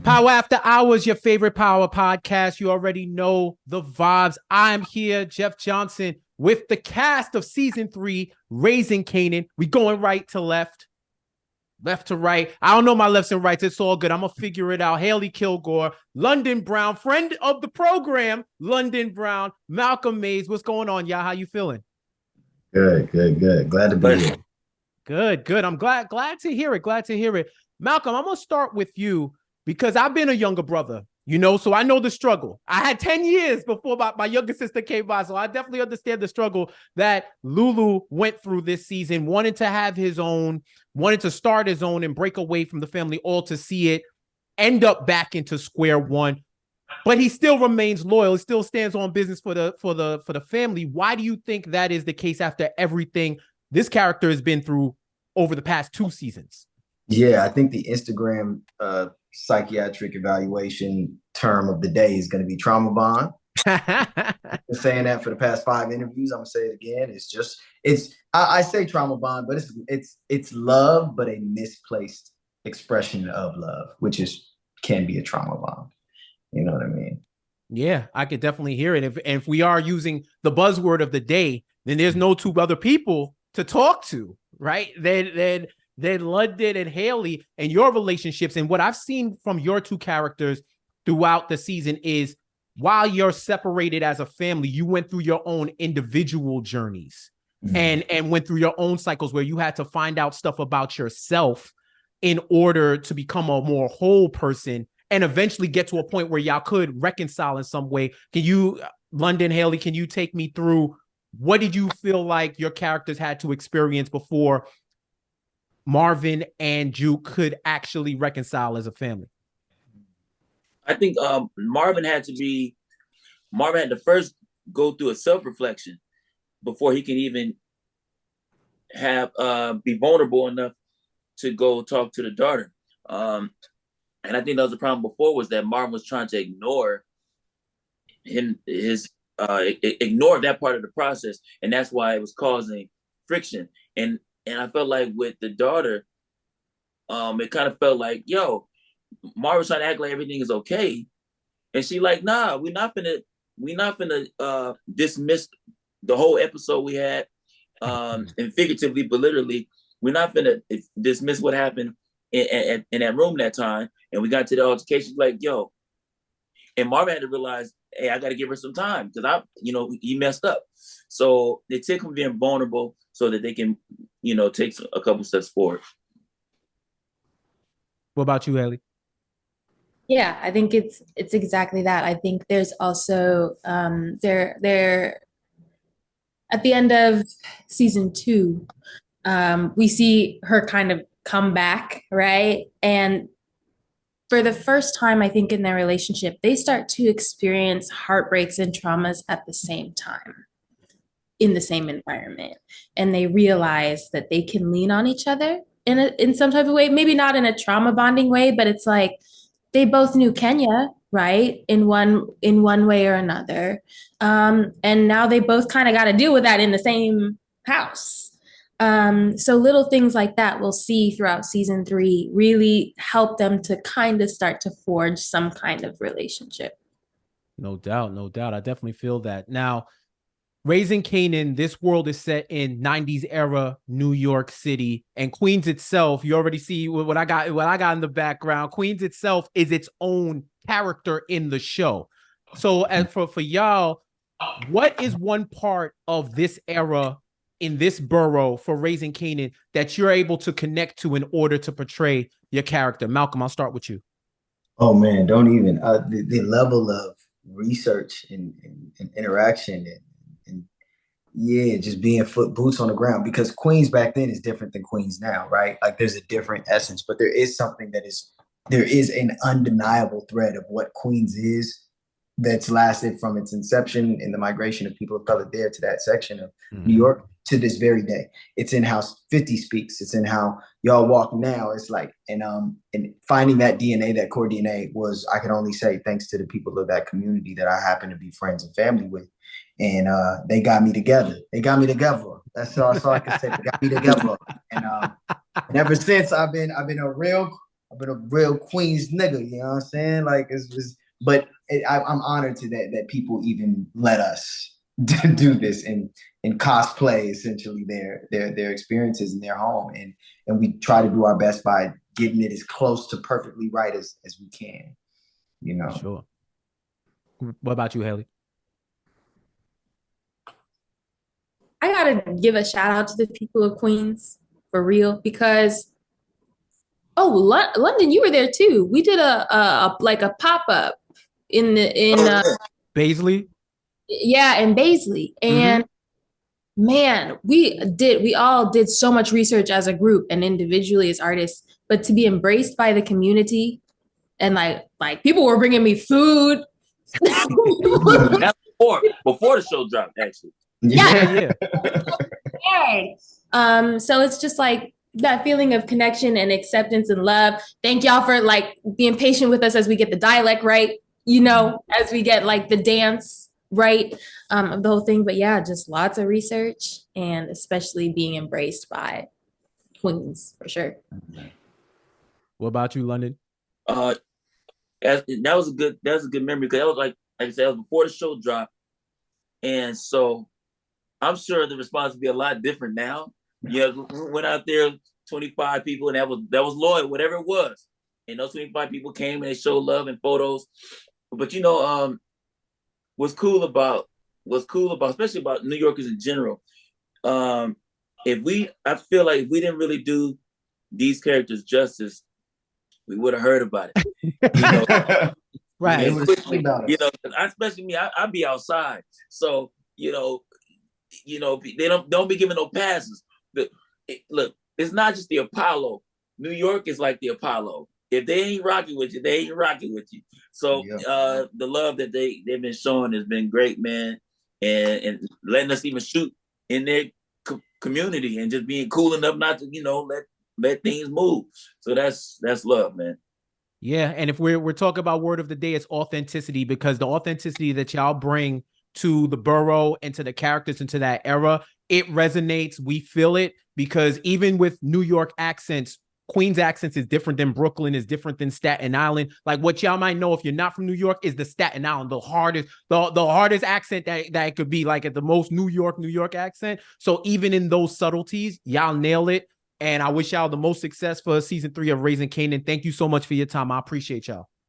Power After Hours, your favorite power podcast. You already know the vibes. I'm here, Jeff Johnson, with the cast of season 3, Raising Kanan. We going right to left, left to right. I don't know my lefts and rights. It's all good. I'm going to figure it out. Hailey Kilgore, London Brown, friend of the program, London Brown, Malcom Mays. What's going on, y'all? How you feeling? Good. Glad to be here. Good. I'm glad to hear it. Glad to hear it. Malcom, I'm going to start with you because I've been a younger brother, so I know the struggle. I had 10 years before my younger sister came by, so I definitely understand the struggle that Lulu went through this season, wanted to have his own, wanted to start his own and break away from the family, all to see it end up back into square one. But he still remains loyal. He still stands on business for the family. Why do you think that is the case after everything this character has been through over the past 2 seasons? Yeah, I think the Instagram psychiatric evaluation term of the day is going to be trauma bond. I've been saying that for the past 5 interviews. I'm gonna say it again. I say trauma bond, but it's love, but a misplaced expression of love, which can be a trauma bond. You know what I mean? Yeah, I could definitely hear it. If we are using the buzzword of the day, then there's no 2 other people to talk to, right? Then London and Hailey and your relationships. And what I've seen from your 2 characters throughout the season is while you're separated as a family, you went through your own individual journeys and went through your own cycles where you had to find out stuff about yourself in order to become a more whole person and eventually get to a point where y'all could reconcile in some way. Can you, London, Hailey, can you take me through what did you feel like your characters had to experience before Marvin and Juke could actually reconcile as a family? I think Marvin had to first go through a self-reflection before he can even have be vulnerable enough to go talk to the daughter. And I think that was the problem before, was that Marvin was trying to ignore ignore that part of the process, and that's why it was causing friction. And I felt like with the daughter, it kind of felt like, Marvin's trying to act like everything is okay, and she like, nah, we're not gonna dismiss the whole episode we had, and figuratively but literally, we're not gonna dismiss what happened in that room that time. And we got to the altercation, like, and Marvin had to realize, hey, I got to give her some time because he messed up. So they take him being vulnerable so that they can, take a couple steps forward. What about you, Hailey? Yeah, I think it's exactly that. I think there's also there at the end of season 2, we see her kind of come back, right? And for the first time, I think in their relationship, they start to experience heartbreaks and traumas at the same time in the same environment. And they realize that they can lean on each other in some type of way, maybe not in a trauma bonding way, but it's like they both knew Kenya, right? In one way or another. And now they both kind of got to deal with that in the same house. So little things like that we'll see throughout season 3 really help them to kind of start to forge some kind of relationship. No doubt. I definitely feel that. Now, Raising Kanan, this world is set in 90s era New York City, and Queens itself, you already see what I got in the background. Queens itself is its own character in the show. So as for y'all, what is one part of this era in this borough for Raising Kanan that you're able to connect to in order to portray your character? Malcom, I'll start with you. Oh man, don't even the level of research and interaction and yeah, just being boots on the ground, because Queens back then is different than Queens now, right? Like there's a different essence, but there is an undeniable thread of what Queens is that's lasted from its inception in the migration of people of color there to that section of New York to this very day. It's in how 50 speaks. It's in how y'all walk now. It's like, and finding that DNA, that core DNA, was, I can only say, thanks to the people of that community that I happen to be friends and family with. And they got me together. That's all I can say. They got me together. And ever since I've been a real I've been a real Queens nigga. You know what I'm saying? Like I'm honored to that people even let us do this and cosplay essentially their experiences in their home, and we try to do our best by getting it as close to perfectly right as we can. You know. Sure. What about you, Hailey? I gotta give a shout out to the people of Queens for real, because London, you were there too. We did a pop-up in Baisley? Yeah, in Baisley. And man, we all did so much research as a group and individually as artists, but to be embraced by the community and like people were bringing me food. That's before the show dropped, actually. Yeah. So it's just like that feeling of connection and acceptance and love. Thank y'all for like being patient with us as we get the dialect right, you know, as we get like the dance right of the whole thing. But yeah, just lots of research and especially being embraced by Queens for sure. What about you, London? That was a good memory, because that was like I said, it was before the show dropped, and so I'm sure the response would be a lot different now. Yeah, we went out there, 25 people, and that was Lloyd, whatever it was, and those 25 people came and they showed love and photos. But you know, what's cool about, especially about New Yorkers in general, I feel like if we didn't really do these characters justice, we would have heard about it. You know, right. Quickly, you know, especially me, I be outside, so you know, they don't be giving no passes. Look, it's not just the Apollo. New York is like the Apollo. If they ain't rocking with you, they ain't rocking with you. So the love that they've been showing has been great, man, and letting us even shoot in their community and just being cool enough not to, let things move. So that's love, man. Yeah, and if we're talking about word of the day, it's authenticity, because the authenticity that y'all bring to the borough and to the characters and to that era, it resonates. We feel it, because even with New York accents, Queens accents is different than Brooklyn, is different than Staten Island. Like what y'all might know if you're not from New York is the Staten Island, the hardest accent that it could be, like at the most New York accent. So even in those subtleties, y'all nail it. And I wish y'all the most success for season 3 of Raising Kanan. Thank you so much for your time. I appreciate y'all.